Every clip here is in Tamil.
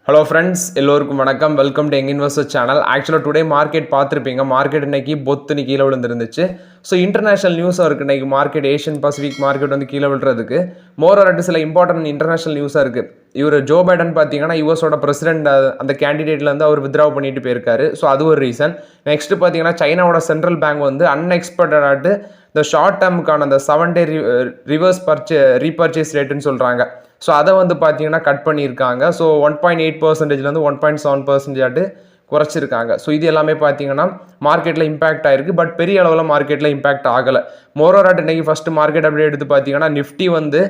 ஹலோ ஃப்ரெண்ட்ஸ், எல்லோருக்கும் வணக்கம். Welcome to young investor channel. ஆக்சுவலாக டுடே மார்க்கெட் பார்த்துருப்பீங்க. மார்க்கெட் இன்னைக்கு பொத்துன்னு கீழே விழுந்துருந்துச்சு. ஸோ இன்டர்நேஷனல் நியூஸாக இருக்குது இன்னைக்கு மார்க்கெட். ஏஷியன் பசிபிக் மார்க்கெட் வந்து கீழே விழுறதுக்கு மோரோரட்டு சில இம்பார்ட்டன்ட் இன்டர்நேஷனல் நியூஸாக இருக்குது. இவர் ஜோ பைடன் பார்த்தீங்கன்னா யூஎஸோட பிரசிடென்ட் அந்த கேண்டிடேட்லேருந்து அவர் வித்ட்ரா பண்ணிட்டு போயிருக்காரு. ஸோ அது ஒரு ரீசன். நெக்ஸ்ட் பார்த்தீங்கன்னா சைனாவோட சென்ட்ரல் பேங்க் வந்து அன்எக்ஸ்பெக்டடாட்டு இந்த ஷார்ட் டேர்முக்கான அந்த 7 டே ரிவர்ஸ் ரீபர்ச்சேஸ் ரேட்டுன்னு சொல்கிறாங்க. ஸோ அதை வந்து பார்த்தீங்கன்னா கட் பண்ணியிருக்காங்க. ஸோ 1.8%லேருந்து 1.7% குறைச்சிருக்காங்க. ஸோ இது எல்லாமே பார்த்தீங்கன்னா மார்க்கெட்டில் இம்பாக்ட் ஆயிருக்கு. பட் பெரிய அளவில் மார்க்கெட்டில் இம்பாக்ட் ஆகலை. மோரோராட் இன்னைக்கு ஃபஸ்ட்டு மார்க்கெட் அப்படியே எடுத்து பார்த்தீங்கன்னா நிஃப்டி வந்து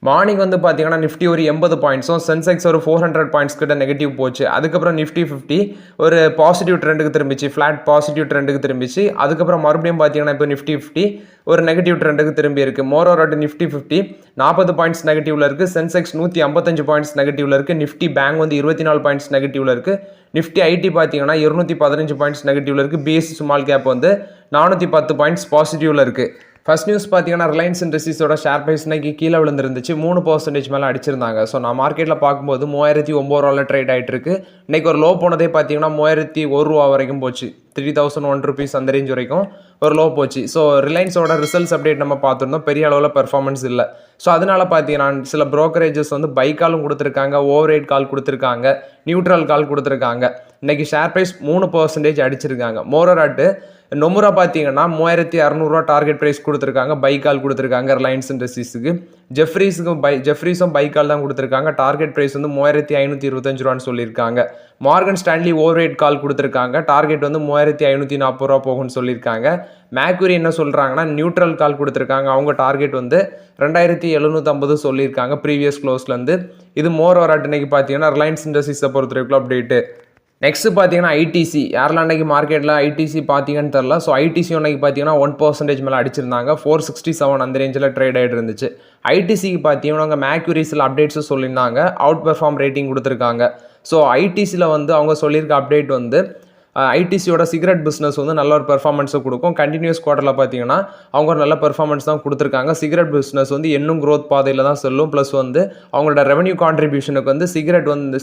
மார்னிங் வந்து பார்த்தீங்கன்னா நிஃப்டி ஒரு 80 பாயிண்ட்ஸும், சென்செக்ஸ் ஒரு 400 பாயிண்ட்ஸ் கிட்ட நெகட்டிவ் போச்சு. அதுக்கப்புறம் நிஃப்டி 50 ஒரு பாசிட்டிவ் ட்ரெண்டுக்கு திரும்பிச்சு, ஃப்ளாட் பாசிட்டிவ் ட்ரெண்டுக்கு திரும்பிச்சு. அதுக்கப்புறம் மறுபடியும் பார்த்தீங்கன்னா இப்போ நிஃப்டி 50 ஒரு நெகட்டிவ் ட்ரெண்டுக்கு திரும்பி இருக்கு. மோரோராட் நிஃப்டி 50 40 பாயிண்ட்ஸ் நெகட்டிவ்ல இருக்கு, சென்செக்ஸ் 155 பாயிண்ட்ஸ் நெகட்டிவ்ல இருக்கு, நிஃப்டி பேங்க் வந்து 24 பாயிண்ட்ஸ் நெகட்டிவ்ல இருக்கு, நிஃப்டி ஐடி பார்த்தீங்கன்னா 215 பாயிண்ட்ஸ் நெகட்டிவ்ல இருக்கு, பிஎஸ்சி ஸ்மால் கேப் வந்து 410 பாயிண்ட்ஸ் பாசிட்டிவ்ல இருக்கு. ஃபர்ஸ்ட் நியூஸ் பார்த்தீங்கன்னா ரிலையன்ஸ் இண்டஸ்ட்ரீஸோட ஷேர் ப்ரைஸ் இன்னைக்கு கீழே விழுந்துருந்துச்சு, 3% மேலே அடிச்சிருந்தாங்க. ஸோ நான் மார்க்கெட்டில் பார்க்கும்போது 3009 ரூபாவில் ட்ரேட் ஆகிட்டு இருக்கு. இன்னைக்கு ஒரு லோ போனதே பார்த்தீங்கன்னா 3001 ரூபா வரைக்கும் போச்சு, 3001 ருபீஸ் அந்த ரேஞ்ச் வரைக்கும் ஒரு லோ போச்சு. ஸோ ரிலையன்ஸோட ரிசல்ட்ஸ் அப்டேட் நம்ம பார்த்துருந்தோம், பெரிய அளவில் பெர்ஃபார்மன்ஸ் இல்லை. ஸோ அதனால பார்த்தீங்கன்னா சில ப்ரோக்கரேஜஸ் வந்து பை காலும் கொடுத்துருக்காங்க, ஓவர் ரேட் கால் கொடுத்துருக்காங்க, நியூட்ரல் கால் கொடுத்துருக்காங்க. இன்னைக்கு ஷேர் ப்ரைஸ் 3% அடிச்சிருக்காங்க. மோரோராட்டு நொமுரா பார்த்தீங்கன்னா 3600 டார்கெட் ப்ரைஸ் கொடுத்துருக்காங்க, பை கால் கொடுத்துருக்காங்க ரிலையன்ஸ் இண்டஸ்ட்ரீஸுக்கு. ஜெஃப்ரீஸும் பை கால் தான் கொடுத்துருக்காங்க, டார்கெட் ப்ரைஸ் வந்து 3525 ரூபான்னு சொல்லியிருக்காங்க. மார்கன் ஸ்டான்லி ஓவர் ரேட் கால் கொடுத்துருக்காங்க, டார்கெட் வந்து 3540 ரூபா போகும்னு சொல்லியிருக்காங்க. மேக்யூரி என்ன சொல்கிறாங்கன்னா நியூட்ரல் கால் கொடுத்துருக்காங்க, அவங்க டார்கெட் வந்து 2750 சொல்லியிருக்காங்க ப்ரீவியஸ் க்ளோஸ்லேருந்து. இது மோரோராட் இன்னைக்கு பார்த்தீங்கன்னா ரிலையன்ஸ் இண்டஸ்ட்ரீஸை பொறுத்த வரைக்கும் அப்டேட்டு. நெக்ஸ்ட் பார்த்தீங்கன்னா ஐடிசி, யாரெல்லாம் அன்றைக்கி மார்க்கெட்டில் ஐடிசி பார்த்தீங்கன்னு தெரில. ஸோ ஐடிசி அன்றைக்கி பார்த்தீங்கன்னா 1% மேலே அடிச்சிருந்தாங்க, 467 அந்த ரேஞ்சில் ட்ரேட் ஆகிட்டு இருந்துச்சு. ஐடிசிக்கு பார்த்தீங்கன்னா அவங்க மேக்யூரிஸில் அப்டேட்ஸும் சொல்லியிருந்தாங்க, அவுட் பெர்ஃபார்ம் ரேட்டிங் கொடுத்துருக்காங்க. ஸோ ஐடிசியில் வந்து அவங்க சொல்லியிருக்க அப்டேட் வந்து ஐடிசியோட சிகரெட் பிஸ்னஸ் வந்து நல்ல ஒரு பெர்ஃபார்மன்ஸை கொடுக்கும். கண்டினியூஸ் குவார்ட்டரில் பார்த்தீங்கன்னா அவங்க ஒரு நல்ல பெர்ஃபார்மன்ஸ் தான் கொடுத்துருக்காங்க. சிகரெட் பிஸ்னஸ் வந்து இன்னும் க்ரோத் பாதையில் தான் செல்லும். ப்ளஸ் வந்து அவங்களோட ரெவன்யூ கான்ட்ரிபியூஷனுக்கு வந்து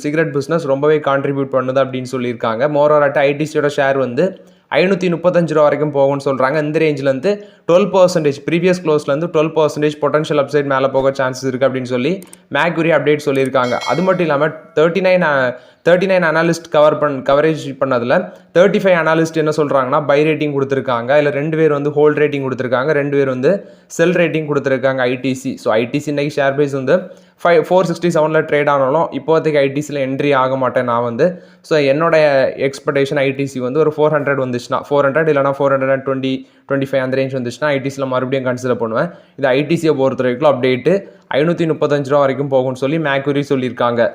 சிகரெட் பிஸ்னஸ் ரொம்பவே கான்ட்ரிபியூட் பண்ணுது அப்படின்னு சொல்லியிருக்காங்க. மோரோராட்டு ஐடிசியோட ஷேர் வந்து 535 ரூபா வரைக்கும் போகும்னு சொல்கிறாங்க. இந்த ரேஞ்சிலேருந்து 12% ப்ரீவியஸ் க்ளோஸ்லேருந்து 12% பொட்டன்ஷியல் அப்சைட் மேலே போக சான்சஸ் இருக்குது அப்படின்னு சொல்லி மேக்யூரி அப்டேட் சொல்லியிருக்காங்க. அது மட்டும் இல்லாமல் 39 அனாலிஸ்ட் கவரேஜ் பண்ணதில் 35 அனாலிஸ்ட் என்ன சொல்கிறாங்கன்னா பை ரேட்டிங் கொடுத்துருக்காங்க. இல்லை 2 பேர் வந்து ஹோல்ட் ரேட்டிங் கொடுத்துருக்காங்க, 2 பேர் வந்து செல் ரேட்டிங் கொடுத்துருக்காங்க ஐடிசி. ஸோ ஐடிசி இன்னைக்கு ஷேர் ப்ரைஸ் வந்து 467 ட்ரேட் ஆனாலும் இப்போதைக்கு ஐடிசியில் என்ட்ரி ஆக மாட்டேன் நான் வந்து. ஸோ என்னோட எக்ஸ்பெக்டேஷன் ஐடிசி வந்து ஒரு 400 வந்துச்சுன்னா 400 இல்லைனா 425 அந்த ரேஞ்ச் வந்துச்சுன்னா ஐடிசியில் மறுபடியும் கன்சிடர் பண்ணுவேன். இது ஐடிசியை பொறுத்த வரைக்கும் அப்டேட்டு 535 ரூபா வரைக்கும் போகும்னு சொல்லி மேக்யூரி சொல்லியிருக்காங்க.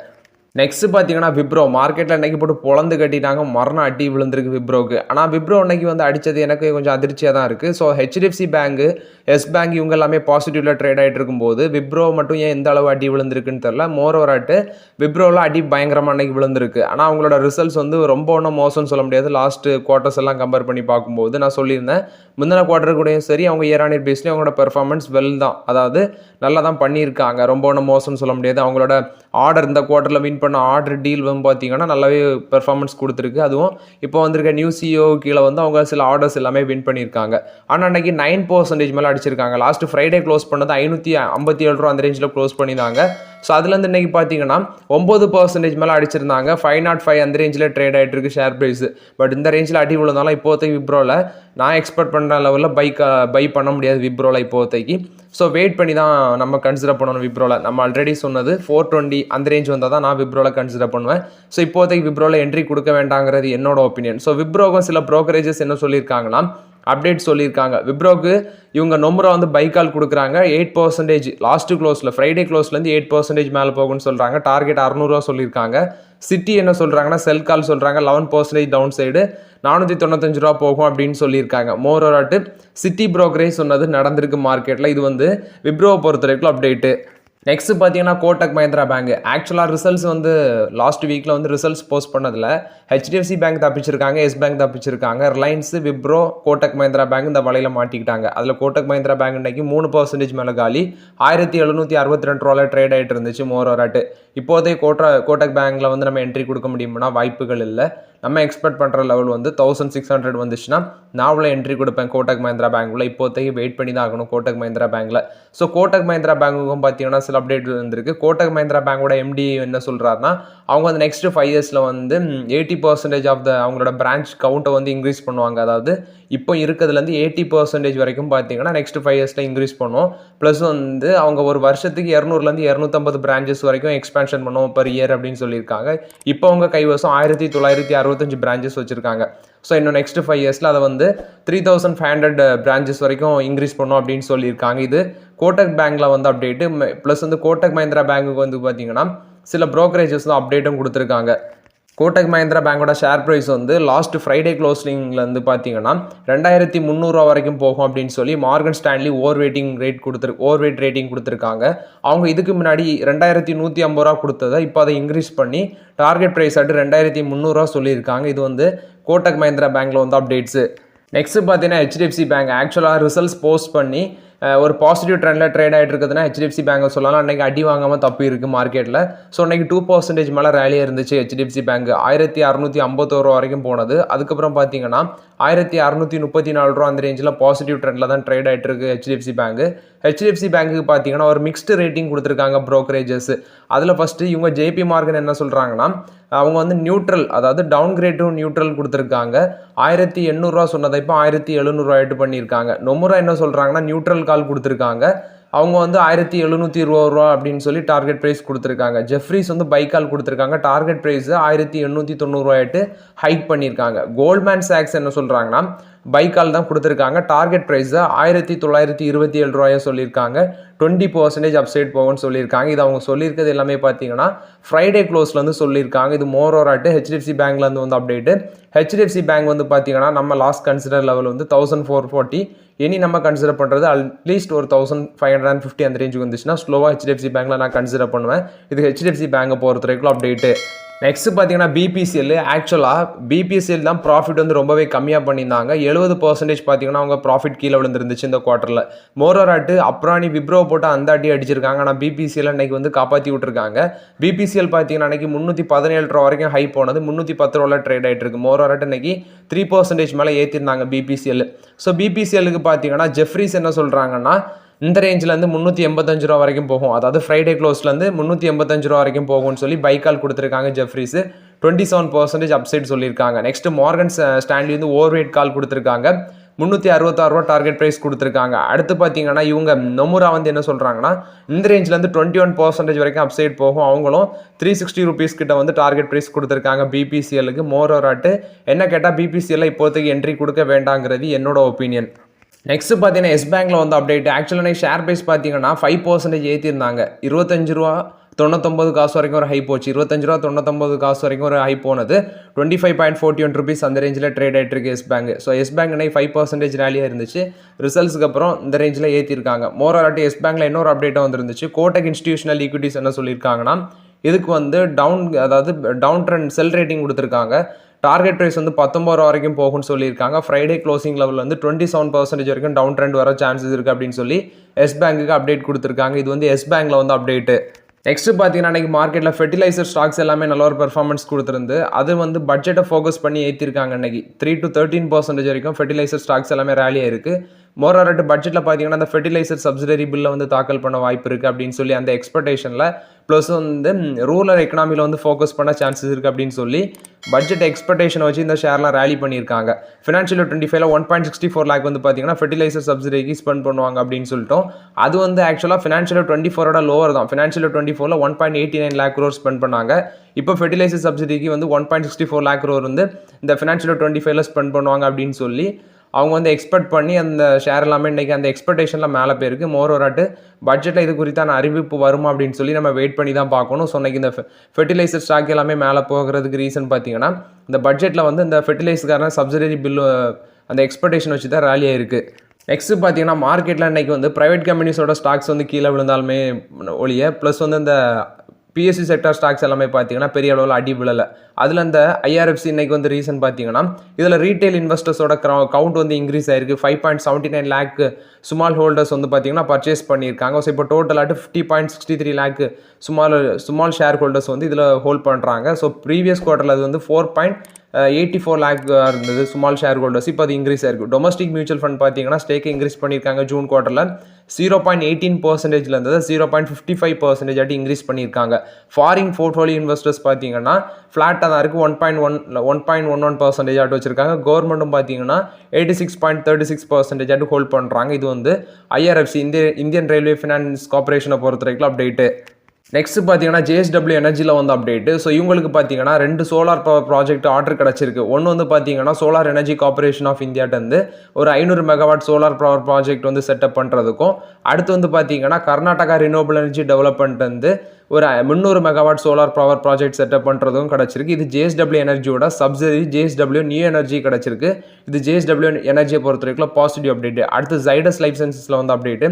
நெக்ஸ்ட் பார்த்தீங்கன்னா விப்ரோ மார்க்கெட்டில் இன்றைக்கி போட்டு பொழந்து கட்டிட்டாங்க, மரணம் அடி விழுந்திருக்கு விப்ரோக்கு. ஆனால் விப்ரோ இன்னைக்கு வந்து அடித்தது எனக்கு கொஞ்சம் அதிர்ச்சியாக தான் இருக்குது. So HDFC bank, Yes bank இவங்க எல்லாமே பாசிட்டிவில் ட்ரேட் ஆகிட்டு இருக்கும்போது விப்ரோ மட்டும் ஏன் எந்த அளவு அடி விழுந்திருக்குன்னு தெரில. மோரோராட்டு விப்ரோவில் அடி பயங்கரமாக அன்றைக்கி விழுந்திருக்கு. ஆனால் அவங்களோட ரிசல்ட்ஸ் வந்து ரொம்ப ஒன்றும் மோசம்னு சொல்ல முடியாது. லாஸ்ட் குவார்ட்டர்ஸ் எல்லாம் கம்பேர் பண்ணி பார்க்கும்போது நான் சொல்லியிருந்தேன், முந்தின குவார்ட்டர் கூடயும் சரி அவங்க இயர் ஆன் இயர் பேஸ்லேயும் அவங்களோட பெர்ஃபார்மன்ஸ் வெல் தான், அதாவது நல்லா தான் பண்ணியிருக்காங்க. ரொம்ப ஒன்றும் மோசம்னு சொல்ல முடியாது. அவங்களோட ஆர்டர் இந்த குவார்ட்டரில் வின் பண்ண ஆர்டர் டீல் வந்து பார்த்தீங்கன்னா நல்லாவே பெர்ஃபார்மன்ஸ் கொடுத்துருக்கு. அதுவும் இப்போ வந்திருக்க நியூ சிஓ கீழே வந்து அவங்க சில ஆர்டர்ஸ் எல்லாமே வின் பண்ணியிருக்காங்க. ஆனால் அன்றைக்கி 9% மேலே அடிச்சிருக்காங்க. லாஸ்ட் ஃப்ரைடே க்ளோஸ் பண்ணது 557 ரூபா அந்த ரேஞ்சில் க்ளோஸ் பண்ணியிருந்தாங்க. ஸோ அதுலேருந்து இன்றைக்கி பார்த்தீங்கன்னா 9% மேலே அடிச்சிருந்தாங்க, 505 அந்த ரேஞ்சில் ட்ரேட் ஆகிட்டு இருக்கு ஷேர் ப்ரைஸ். பட் இந்த ரேஞ்சில் அடி விழுந்தாலும் இப்போதைக்கு விப்ரோவில் நான் எக்ஸ்பெக்ட் பண்ணுற லெவலில் பை பண்ண முடியாது விப்ரோவில் இப்போதைக்கு. ஸோ வெயிட் பண்ணி தான் நம்ம கன்சிடர் பண்ணணும் விப்ரோவில். நம்ம ஆல்ரெடி சொன்னது 420 அந்த ரேஞ்ச் வந்தால் தான் நான் விப்ரோவில் கன்சிடர் பண்ணுவேன். ஸோ இப்போதைக்கு விப்ரோவில் என்ட்ரி கொடுக்க வேண்டாங்கிறது என்னோட ஒப்பீனியன். ஸோ விப்ரோக்கும் சில ப்ரோக்கரேஜஸ் என்ன சொல்லியிருக்காங்கன்னா அப்டேட் சொல்லியிருக்காங்க. விப்ரோக்கு இவங்க நொம்பரா வந்து பை கால் கொடுக்குறாங்க, 8% லாஸ்ட் க்ளோஸில் ஃப்ரைடே க்ளோஸ்லேருந்து 8% மேலே போகும்னு சொல்கிறாங்க. டார்கெட் 600 ரூபா சொல்லியிருக்காங்க. சிட்டி என்ன சொல்கிறாங்கன்னா செல் கால் சொல்கிறாங்க, 11% டவுன் சைடு 495 ரூபா போகும் அப்படின்னு சொல்லியிருக்காங்க. மோரோராட்டு சிட்டி ப்ரோக்கரேஜ் சொன்னது நடந்திருக்கு மார்க்கெட்டில். இது வந்து விப்ரோவை பொறுத்த வரைக்கும் அப்டேட்டு. நெக்ஸ்ட் பார்த்தீங்கன்னா கோட்டக் மஹிந்திரா பேங்க். ஆக்சுவலாக ரிசல்ட்ஸ் வந்து லாஸ்ட் வீக்கில் வந்து ரிசல்ட்ஸ் போஸ்ட் பண்ணதில் ஹெச்டிஎஃப்சி பேங்க் தப்பிச்சிருக்காங்க, எஸ் பேங்க் தப்பிச்சிருக்காங்க. ரிலையன்ஸ், விப்ரோ, கோட்டக் மஹிந்திரா பேங்க் இந்த வலையில் மாட்டிக்கிட்டாங்க. அதில் கோட்டக் மஹிந்திரா பேங்க் இன்னைக்கு 3% மேலே காலி, 1762 ரூபாயில் ட்ரேட் ஆகிட்டு இருந்துச்சு மோரோராட்டு. இப்போதைய கோட்டக் பேங்க்கில் வந்து நம்ம என்ட்ரி கொடுக்க முடியும்னா வாய்ப்புகள் இல்லை. நம்ம எக்ஸ்பெக்ட் பண்ணுற லெவல் வந்து 1600 வந்துச்சுன்னா நான் உள்ள என்ட்ரி கொடுப்பேன் கோட்டக் மஹிந்திரா பேங்க்கில். இப்போதைக்கு வெயிட் பண்ணி தான் ஆகணும் கோட்டக் மஹிந்திரா பேங்க்கில். ஸோ கோட்டக் மஹிந்திரா பேங்க்குக்கும் பார்த்தீங்கன்னா சில அப்டேட் வந்திருக்கு. கோட்டக் மஹிந்திரா பேங்கோட எம்டி என்ன சொல்கிறாருன்னா, அவங்க வந்து நெக்ஸ்ட் 5 இயர்ஸில் வந்து 80% ஆஃப் அவங்களோட பிரான்ச் கவுண்ட்டை வந்து இன்க்ரீஸ் பண்ணுவாங்க. அதாவது இப்போ இருக்கிறதுலேருந்து 80% வரைக்கும் பார்த்தீங்கன்னா நெக்ஸ்ட் 5 இயர்ஸில் இன்க்ரீஸ் பண்ணுவோம். ப்ளஸ் வந்து அவங்க ஒரு வருஷத்துக்கு 200லேருந்து 250 பிரான்ச்சஸ் வரைக்கும் எக்ஸ்பேன்ஷன் பண்ணுவோம் பர் இயர் அப்படின்னு சொல்லியிருக்காங்க. இப்போ அவங்க கைவசம் 1965 பிரான்ச்சஸ் வச்சுருக்காங்க. ஸோ இன்னும் நெக்ஸ்ட் 5 இயர்ஸில் அதை வந்து 3500 பிரான்ச்சஸ் வரைக்கும் இன்க்ரீஸ் பண்ணோம் அப்படின்னு சொல்லியிருக்காங்க. இது கோட்டக் பேங்க்கில் வந்து அப்டேட்டு. ப்ளஸ் வந்து கோட்டக் மஹிந்திரா பேங்க்குக்கு வந்து பார்த்தீங்கன்னா சில ப்ரோக்கரேஜஸ் தான் அப்டேட்டும் கொடுத்துருக்காங்க. கோட்டக் மஹிந்திரா பேங்கோட ஷேர் ப்ரைஸ் வந்து லாஸ்ட் ஃப்ரைடே க்ளோசிங்கில் வந்து பார்த்தீங்கன்னா 2300 வரைக்கும் போகும் அப்படின்னு சொல்லி Morgan Stanley over weight rating கொடுத்துருக்காங்க. அவங்க இதுக்கு முன்னாடி 2150 ரூபா கொடுத்ததை இப்போ அதை இன்க்ரீஸ் பண்ணி டார்கெட் ப்ரைஸ் ஆட்டு 2300 சொல்லியிருக்காங்க. இது வந்து கோட்டக் மஹிந்திரா பேங்க்கில் வந்து அப்டேட்ஸு. நெக்ஸ்ட் பார்த்தீங்கன்னா ஹெச்டிஎஃப்சி பேங்க் ஆக்சுவலாக ரிசல்ட்ஸ் போஸ்ட் பண்ணி ஒரு பாசிட்டிவ் ட்ரெண்டில் ட்ரேட் ஆகிட்டு இருக்குதுன்னா ஹெச்டிஎஃப்சி பேங்கை சொல்லலாம். அன்றைக்கி அடி வாங்காமல் தப்பு இருக்குது மார்க்கெட்டில். ஸோ அன்றைக்கி 2% மேலே ரேலியாக இருந்துச்சு ஹெச்டிஎஃப்சி பேங்க். 1651 ரூபா வரைக்கும் போனது. அதுக்கப்புறம் பார்த்தீங்கன்னா 1634 ரூபா அந்த ரேஞ்சில் பாசிட்டிவ் ட்ரெண்டில் தான் ட்ரேட் ஆகிட்டு இருக்கு ஹெச்டிஎஃப்சி பேங்க். ஹெச்டிஎஃப்சி பேங்க்குக்கு பார்த்தீங்கன்னா ஒரு மிக்ஸ்டு ரேட்டிங் கொடுத்துருக்காங்க ப்ரோக்கரேஜஸ். அதில் ஃபஸ்ட்டு இவங்க ஜேபி மார்கன் என்ன சொல்கிறாங்கன்னா, அவங்க வந்து நியூட்ரல், அதாவது டவுன் கிரேட் டு நியூட்ரல் கொடுத்துருக்காங்க. 1800 ரூபா சொன்னதை இப்போ 1700 ரூபாய்ட்டு பண்ணியிருக்காங்க. நொமுரா என்ன சொல்கிறாங்கன்னா நியூட்ரல் கால் கொடுத்துருக்காங்க. அவங்க வந்து 1720 ரூபா அப்படின்னு சொல்லி டார்கெட் ப்ரைஸ் கொடுத்துருக்காங்க. ஜெஃப்ரிஸ் வந்து பை கால் கொடுத்துருக்காங்க. டார்கெட் ப்ரைஸ் 1890 ரூபாய்ட்டு ஹைக் பண்ணியிருக்காங்க. கோல்ட்மேன் சாக்ஸ் என்ன சொல்கிறாங்கன்னா பை கால் தான் கொடுத்துருக்காங்க. டார்கெட் ப்ரைஸை 1927 ரூபாயை சொல்லியிருக்காங்க. 20% அப்சைட் போகும்னு சொல்லியிருக்காங்க. இது அவங்க சொல்லியிருக்கிறது எல்லாமே பார்த்தீங்கன்னா ஃப்ரைடே க்ளோஸ்லேருந்து சொல்லியிருக்காங்க. இது மோரோராட்டு ஹெச்டிஎஃப்சி பேங்க்லேருந்து வந்து அப்டேட்டு. ஹெச்டிஎஃப்சி பேங்க் வந்து பார்த்தீங்கன்னா நம்ம லாஸ்ட் கன்சிடர் லெவல் வந்து 1440. இனி நம்ம கன்சிடர் பண்ணுறது அட்லீஸ்ட் ஒரு 1550 அந்த ரேஞ்சுக்கு வந்துச்சுன்னா ஸ்லோவாக ஹெச்டிஎஃப்சி பேங்க்கில் நான் கன்சிடர் பண்ணுவேன். இது ஹெச்டிஎஃப்சி பேங்கை பொறுத்த வரைக்கும் அப்டேட்டு. நெக்ஸ்ட் பார்த்தீங்கன்னா பிபிசிஎல். ஆக்சுவலாக பிபிசிஎல் தான் ப்ராஃபிட் வந்து ரொம்பவே கம்மியாக பண்ணியிருந்தாங்க. 70% பார்த்தீங்கன்னா அவங்க ப்ராஃபிட் கீழே விழுந்துருந்துச்சு இந்த குவார்ட்டரில். மோரோராட்டு அப்ரானி விப்ரோ போட்டு அந்த அடி அடிச்சிருக்காங்க. ஆனால் பிபிசிஎல் அன்னைக்கு வந்து காப்பாற்றி விட்டுருக்காங்க. பிபிசிஎல் பார்த்தீங்கன்னா அன்னைக்கு 317 ரூபா வரைக்கும் ஹை போனது, 310 ரூபாவில் ட்ரேட் ஆகிட்டு இருக்கு. மோரோராட்டு இன்னைக்கு 3% மேலே ஏற்றிருந்தாங்க பிபிசிஎல். ஸோ பிபிசிஎலுக்கு பார்த்தீங்கன்னா ஜெஃப்ரிஸ் என்ன சொல்கிறாங்கன்னா இந்த ரேஞ்சிலேருந்து 385 ரூபா வரைக்கும் போகும். அதாவது ஃப்ரைடே க்ளோஸ்லேருந்து 385 ரூபா வரைக்கும் போகும்னு சொல்லி பை கால் கொடுத்துருக்காங்க ஜெஃப்ரிஸ். 27% அப்சைட் சொல்லியிருக்காங்க. நெக்ஸ்ட் மார்கன் ஸ்டான்லி வந்து ஓவர் வெயிட் கால் கொடுத்துருக்காங்க. 366 ரூபா டார்கெட் ப்ரைஸ் கொடுத்துருக்காங்க. அடுத்து பார்த்தீங்கன்னா இவங்க நொமுரா வந்து என்ன சொல்கிறாங்கன்னா இந்த ரேஞ்சிலேருந்து 21% வரைக்கும் அப்சைட் போகும். அவங்களும் 360 ரூபீஸ் கிட்ட வந்து டார்கெட் ப்ரைஸ் கொடுத்துருக்காங்க பிபிசிஎலுக்கு. மோரோராட்டு என்ன கேட்டால் பிபிசிஎல்ல இப்போதைக்கு என்ட்ரி கொடுக்க வேண்டாங்கிறது என்னோட ஒப்பீனியன். நெக்ஸ்ட் பார்த்தீங்கன்னா எஸ் பேங்க்கில் வந்து அப்டேட். ஆக்சுவலாக ஷேர் ப்ரைஸ் பார்த்தீங்கன்னா 5% ஏற்றிருந்தாங்க. 25 ரூபா 99 காசு வரைக்கும் ஒரு ஹை போச்சு. 25 ரூபா 99 காசு வரைக்கும் ஒரு ஹை போனது. 25.41 ருபீஸ் அந்த ரேஞ்சில் ட்ரேட் ஆகிட்டு இருக்கு Yes bank. So Yes bank 5% ரேலியாக இருந்துச்சு. ரிசல்ட்ஸ்க்கு அப்புறம் இந்த ரேஞ்சில் ஏற்றிருக்காங்க. மோரோராட்டி எஸ் பேங்க்கில் இன்னொரு அப்டேட்டாக வந்துருந்துச்சு. கோட்டக் இன்ஸ்டிடியூஷனல் ஈக்விட்டிஸ் என்ன சொல்லியிருக்காங்கன்னா இதுக்கு வந்து டவுன் ட்ரெண்ட் செல் ரேட்டிங் கொடுத்துருக்காங்க. டார்கெட் ப்ரைஸ் வந்து 19 ரூபா வரைக்கும் போகும்னு சொல்லியிருக்காங்க. ஃப்ரைடே க்ளோசிங் லெவல் வந்து 27% வரைக்கும் டவுன் ட்ரெண்ட் வர சான்சஸ் இருக்குது அப்படின்னு சொல்லி எஸ் பேங்க்குக்கு அப்டேட் கொடுத்துருக்காங்க. இது வந்து எஸ் பேங்க்கில் வந்து அப்டேட்டு. நெக்ஸ்ட் பார்த்தீங்கன்னா அன்றைக்கி மார்க்கெட்டில் ஃபெர்டிலைசர் ஸ்டாக்ஸ் எல்லாமே நல்ல ஒரு பெர்ஃபார்மன்ஸ் கொடுத்துருந்து அது வந்து பட்ஜெட்டை ஃபோக்கஸ் பண்ணி ஏற்றிருக்காங்க. அன்றைக்கி 3 to 13% வரைக்கும் ஃபெர்டிலைசர் ஸ்டாக்ஸ் எல்லாமே ரேலியாக இருக்குது. மோரோராட்டு பட்ஜெட்டில் பார்த்தீங்கன்னா அந்த ஃபெர்டிலைசர் சப்சிடரி பில்லை வந்து தாக்கல் பண்ண வாய்ப்பு இருக்குது அப்படின்னு சொல்லி அந்த எக்ஸ்பெக்டேஷனில் ப்ளஸ் வந்து ரூரல் எக்கனாமியில் வந்து ஃபோக்கஸ் பண்ண சான்சஸ் இருக்குது அப்படின்னு சொல்லி பட்ஜெட் எக்ஸ்பெக்டேஷனை வச்சு இந்த ஷேர்லாம் ரேலி பண்ணியிருக்காங்க. ஃபினான்ஷியல் 25ல் 1.64 லேக் வந்து பார்த்தீங்கன்னா ஃபெர்டிலைசர் சப்சிடிக்கு ஸ்பெண்ட் பண்ணுவாங்க அப்படின்னு சொல்லிட்டோம். அது வந்து ஆக்சுவலாக ஃபினான்ஷியல் 24 லோவர் தான். ஃபினான்ஷியல் 24ல் 1.89 லேக் crore ஸ்பெண்ட் பண்ணாங்க. இப்போ ஃபெர்டிலைசர் சப்சிடிக்கு வந்து 1.64 லேக் crore வந்து இந்த ஃபினான்ஷியல் 25ல் ஸ்பெண்ட் பண்ணுவாங்க அப்படின்னு சொல்லி அவங்க வந்து எக்ஸ்பெக்ட் பண்ணி அந்த ஷேர் எல்லாமே இன்றைக்கி அந்த எக்ஸ்பெக்டேஷனில் மேலே போயிருக்கு. மோரோராட்டு பட்ஜெட்டில் இது குறித்தான அறிவிப்பு வருமா அப்படின்னு சொல்லி நம்ம வெயிட் பண்ணி தான் பார்க்கணும். ஸோ இன்றைக்கி இந்த ஃபெர்டிலைசர் ஸ்டாக் எல்லாமே மேலே போகிறதுக்கு ரீசன் பார்த்தீங்கன்னா இந்த பட்ஜெட்டில் வந்து இந்த ஃபெர்டிலைசருக்கான சப்சிடரி பில்லு அந்த எக்ஸ்பெக்டேஷன் வச்சு தான் ரேலியாக இருக்குது. நெக்ஸ்ட்டு பார்த்தீங்கன்னா மார்க்கெட்டில் இன்றைக்கி வந்து ப்ரைவேட் கம்பெனிஸோட ஸ்டாக்ஸ் வந்து கீழே விழுந்தாலுமே ஒழிய ப்ளஸ் வந்து இந்த பிஎஸ்சி செக்டார் ஸ்டாக்ஸ் எல்லாமே பார்த்தீங்கன்னா பெரிய அளவில் அடி விழலை. அதில் இந்த ஐஆர்எஃப்சி இன்னைக்கு வந்து ரீசன் பார்த்தீங்கன்னா இதில் ரீட்டைல் இன்வெஸ்டர்ஸோட கவுண்ட் வந்து இன்க்ரீஸ் ஆயிருக்கு. 5.79 லேக் ஸ்மால் ஹோல்டர்ஸ் வந்து பார்த்தீங்கன்னா பர்ச்சேஸ் பண்ணியிருக்காங்க. ஸோ இப்போ டோட்டலாட்டு 50.63 லேக் ஸ்மால் ஷேர் ஹோல்டர்ஸ் வந்து இதில் ஹோல்ட் பண்ணுறாங்க. ஸோ ப்ரீவியஸ் குவார்ட்டரில் அது வந்து 4.84 லேக் இருந்தது ஸ்மால் ஷேர் ஹோல்டர்ஸ். இப்போ அது இன்க்ரீஸ் ஆயிருக்கு. டொமஸ்டிக் மியூச்சுவல் ஃபண்ட் பார்த்தீங்கன்னா ஸ்டேக்கை இன்க்ரீஸ் பண்ணியிருக்காங்க. ஜூன் குவார்ட்டரில் 0.18% இருந்தது 0.55% ஆட்டி இன்க்ரீஸ் பண்ணியிருக்காங்க. ஃபாரின் போர்ட்ஃபோலியோ இன்வெஸ்டர்ஸ் பார்த்தீங்கன்னா ஃப்ளாட்டாக தான் இருக்குது. 1.11% ஆட்டு வச்சிருக்காங்க. கவர்மெண்ட்டும் பார்த்தீங்கன்னா 86.36% ஆட்டு ஹோல்ட் பண்ணுறாங்க. இது வந்து ஐஆர்எஃப்சி இந்தியன் ரயில்வே ஃபினான்ஸ் கார்பரேஷனை பொறுத்த வரைக்கும் அப்டேட்டு. நெக்ஸ்ட் பார்த்தீங்கன்னா ஜேஎஸ்டபிள்யூ எனர்ஜியில் வந்து அப்டேட்டு. ஸோ இவங்களுக்கு பார்த்தீங்கன்னா 2 சோலார் பவர் ப்ராஜெக்ட் ஆர்டர் கிடச்சிருக்கு. ஒன்று வந்து பார்த்தீங்கன்னா சோலார் எனர்ஜி கார்பரேஷன் ஆஃப் இந்தியாட்டேருந்து ஒரு 500 மெகாவாட் சோலார் பவர் ப்ராஜெக்ட் வந்து செட்டப் பண்ணுறதுக்கும், அடுத்து வந்து பார்த்தீங்கன்னா கர்நாடகா ரினியூவபிள் எனர்ஜி டெவலப்மெண்ட் வந்து ஒரு 300 megawatt solar power project setup பண்ணுறதும் கிடச்சிருக்கு. இது ஜேஎஸ்டபிள்யூ எனர்ஜியோட சப்சிடரி ஜேஎஸ்டபிள்யூ நியூ எனர்ஜி கிடச்சிருக்கு. இது ஜேஎஸ்டபிள்யூ எனர்ஜியை பொறுத்த வரைக்கும் பாசிட்டிவ் அப்டேட். அடுத்து ஜைடஸ் லைஃப் சயின்சஸில் வந்து அப்டேட்டு.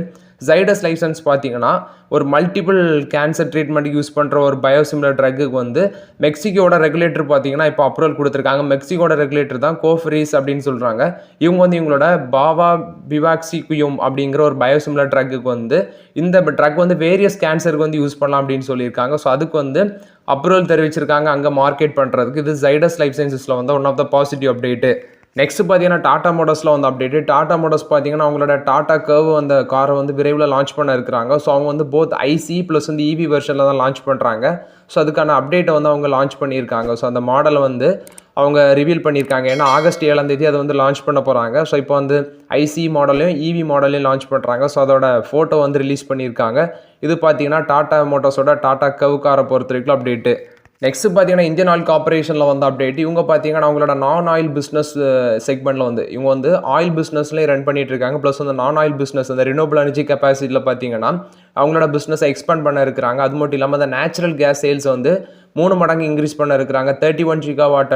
ஜைடஸ் லைசன்ஸ் பார்த்தீங்கன்னா ஒரு மல்டிபிள் கேன்சர் ட்ரீட்மெண்ட்டுக்கு யூஸ் பண்ணுற ஒரு பயோசிமிலர் ட்ரக்குக்கு வந்து மெக்சிகோட ரெகுலேட்டர் பார்த்தீங்கன்னா இப்போ அப்ரூவல் கொடுத்துருக்காங்க. மெக்சிகோட ரெகுலேட்டர் தான் கோஃபரிஸ் அப்படின்னு சொல்கிறாங்க. இவங்க வந்து இவங்களோட பாவா பிவாக்சிகுயும் அப்படிங்கிற ஒரு பயோசிமிலர் ட்ரக்குக்கு வந்து இந்த ட்ரக் வந்து வேரியஸ் கேன்சருக்கு வந்து யூஸ் பண்ணலாம் அப்படின்னு சொல்லியிருக்காங்க. ஸோ அதுக்கு வந்து அப்ரூவல் தெரிவிச்சிருக்காங்க அங்கே மார்க்கெட் பண்ணுறதுக்கு. இது ஜைடஸ் லைஃப் சயின்சஸில் வந்து one of the positive update. Next பார்த்தீங்கன்னா டாடா மோட்டர்ஸில் வந்து அப்டேட்டு. டாடா மோட்டர்ஸ் பார்த்தீங்கன்னா அவங்களோட டாடா கர்வ் அந்த காரை வந்து விரைவில் லான்ச் பண்ண இருக்கிறாங்க. ஸோ அவங்க வந்து போத் ஐசி ப்ளஸ் வந்து இவி வெர்ஷனில் தான் லான்ச் பண்ணுறாங்க. ஸோ அதுக்கான அப்டேட்டை வந்து அவங்க லான்ச் பண்ணியிருக்காங்க. ஸோ அந்த மாடலை வந்து அவங்க ரிவீல் பண்ணியிருக்காங்க. ஏன்னா ஆகஸ்ட் 7 அதை வந்து லான்ச் பண்ண போகிறாங்க. ஸோ இப்போ வந்து ஐசி மாடலையும் இவி மாடலையும் லான்ச் பண்ணுறாங்க. ஸோ அதோட ஃபோட்டோ வந்து ரிலீஸ் பண்ணியிருக்காங்க. இது பார்த்தீங்கன்னா டாடா மோட்டர்ஸோட டாடா கர்வ் காரை பொறுத்த வரைக்கும் அப்டேட்டு. நெக்ஸ்ட் பார்த்தீங்கன்னா இந்தியன் ஆயில் கார்பரேஷனில் வந்து அப்டேட். இவங்க பார்த்தீங்கன்னா அவங்களோட நான் ஆயில் பிஸ்னஸ் செக்மெண்ட்டில் வந்து இவங்க வந்து ஆயில் பிஸ்னஸ்லேயே ரன் பண்ணிட்டு இருக்காங்க. ப்ளஸ் வந்து நான் ஆயில் பிஸ்னஸ் அந்த ரினியூவபிள் எனர்ஜி கெப்பாசிட்டியில் பார்த்தீங்கன்னா அவங்களோட பிஸ்னஸை எக்ஸ்பேண்ட் பண்ண இருக்கிறாங்க. அது மட்டும் இல்லாமல் அந்த நேச்சுரல் கேஸ் சேல்ஸ் வந்து 3 மடங்கு இன்க்ரீஸ் பண்ண இருக்கிறாங்க. 31 ஜிகாவாட்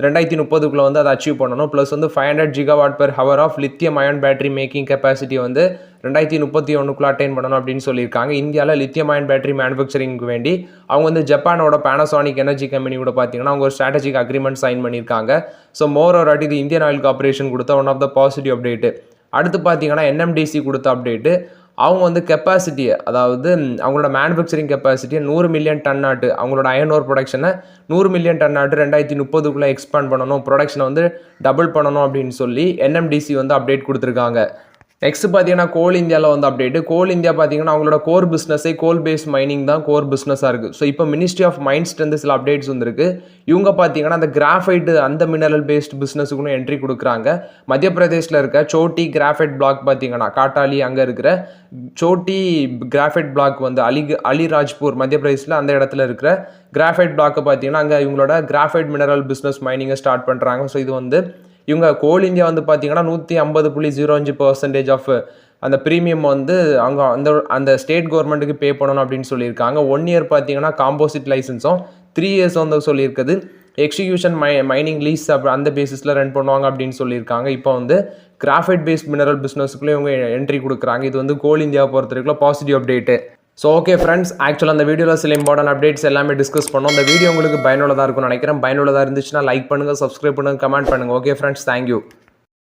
2030 வந்து அதை அச்சீவ் பண்ணணும். ப்ளஸ் வந்து 500 gigawatt per hour of lithium ion battery making capacity வந்து 2031 அட்டைன் பண்ணணும் அப்படின்னு சொல்லியிருக்காங்க. இந்தியாவில் லித்தியம் அயன் பேட்டரி மேனுஃபேக்சரிங்க்கு வேண்டி அவங்க வந்து ஜப்பானோட பேனாசோனிக் எனர்ஜி கம்பெனி கூட பார்த்தீங்கன்னா அவங்க ஒரு ஸ்ட்ராட்டஜிக் அக்ரிமெண்ட் சைன் பண்ணியிருக்காங்க. ஸோ மோர் ஒரு இது இந்தியன் ஆயில் கார்பரேஷன் கொடுத்த one of the positive update. அடுத்து பார்த்தீங்கன்னா என்எம்டிசி கொடுத்த அப்டேட்டு. அவங்க வந்து கெப்பாசிட்டியை அதாவது அவங்களோட மேனுஃபேக்சரிங் கெப்பாசிட்டியை 100 மில்லியன் டன் ஆட்டு அவங்களோட அயன் ஓர் ப்ரொடக்ஷனை 100 மில்லியன் டன் ஆட்டு 2030 எக்ஸ்பேண்ட் பண்ணணும், ப்ரொடக்ஷனை வந்து டபுள் பண்ணணும் அப்படின்னு சொல்லி என்எம்டிசி வந்து அப்டேட் கொடுத்துருக்காங்க. நெக்ஸ்ட் பார்த்தீங்கன்னா கோல் இந்தியாவில் வந்து அப்டேட்டு. கோல் இந்தியா பார்த்தீங்கன்னா அவங்களோட கோர் பிஸ்னஸே கோல் பேஸ்ட் மைனிங் தான் கோர் பிஸ்னஸாக இருக்குது. ஸோ இப்போ மினிஸ்ட்ரி ஆஃப் மைன்ஸ்லேருந்து சில அப்டேட்ஸ் வந்துருக்கு. இவங்க பார்த்தீங்கன்னா அந்த கிராஃபைட் அந்த மினரல் பேஸ்ட் பிஸ்னஸுக்குன்னு என்ட்ரி கொடுக்குறாங்க. மத்திய பிரதேஷில் இருக்க சோட்டி கிராஃபைட் பிளாக் பார்த்தீங்கன்னா காட்டாலி அங்கே இருக்கிற சோட்டி கிராஃபைட் பிளாக் வந்து அலிராஜ்பூர் மத்திய பிரதேஷில் அந்த இடத்துல இருக்கிற கிராஃபைட் பிளாக்கை பார்த்தீங்கன்னா அங்கே இவங்களோட கிராஃபைட் மினரல் பிஸ்னஸ் மைனிங்கை ஸ்டார்ட் பண்ணுறாங்க. ஸோ இது வந்து இவங்க கோல் இந்தியா வந்து பார்த்தீங்கன்னா 150.05% ஆஃப் அந்த ப்ரீமியம் வந்து அவங்க அந்த ஸ்டேட் கவர்மெண்ட்டுக்கு பே பண்ணணும் அப்படின்னு சொல்லியிருக்காங்க. 1 இயர் பார்த்தீங்கன்னா காம்போசிட் லைசன்ஸும் 3 இயர்ஸ் வந்து சொல்லியிருக்குது எக்ஸிக்யூஷன் மைனிங் லீஸ் அந்த பேசிஸில் ரன் பண்ணுவாங்க அப்படின்னு சொல்லியிருக்காங்க. இப்போ வந்து கிராஃபைட் பேஸ்ட் மினரல் பிஸ்னஸுக்குள்ளே இவங்க என்ட்ரி கொடுக்குறாங்க. இது வந்து கோல் இந்தியா பொறுத்த வரைக்கும் positive update. So okay friends, ஆக்சுவலாக அந்த வீடியோவில் சில இம்பார்ட்டன்ட் அப்டேட்ஸ் எல்லாமே டிஸ்கஸ் பண்ணோம். அந்த வீடியோ உங்களுக்கு பயனுள்ளதாக இருக்கும்னு நினைக்கிறேன். பயனுள்ளதாக இருந்துச்சுன்னா லைக் பண்ணுங்கள், சப்ஸ்கிரைப் பண்ணுங்கள், கமெண்ட் பண்ணுங்கள். Okay friends, thank you.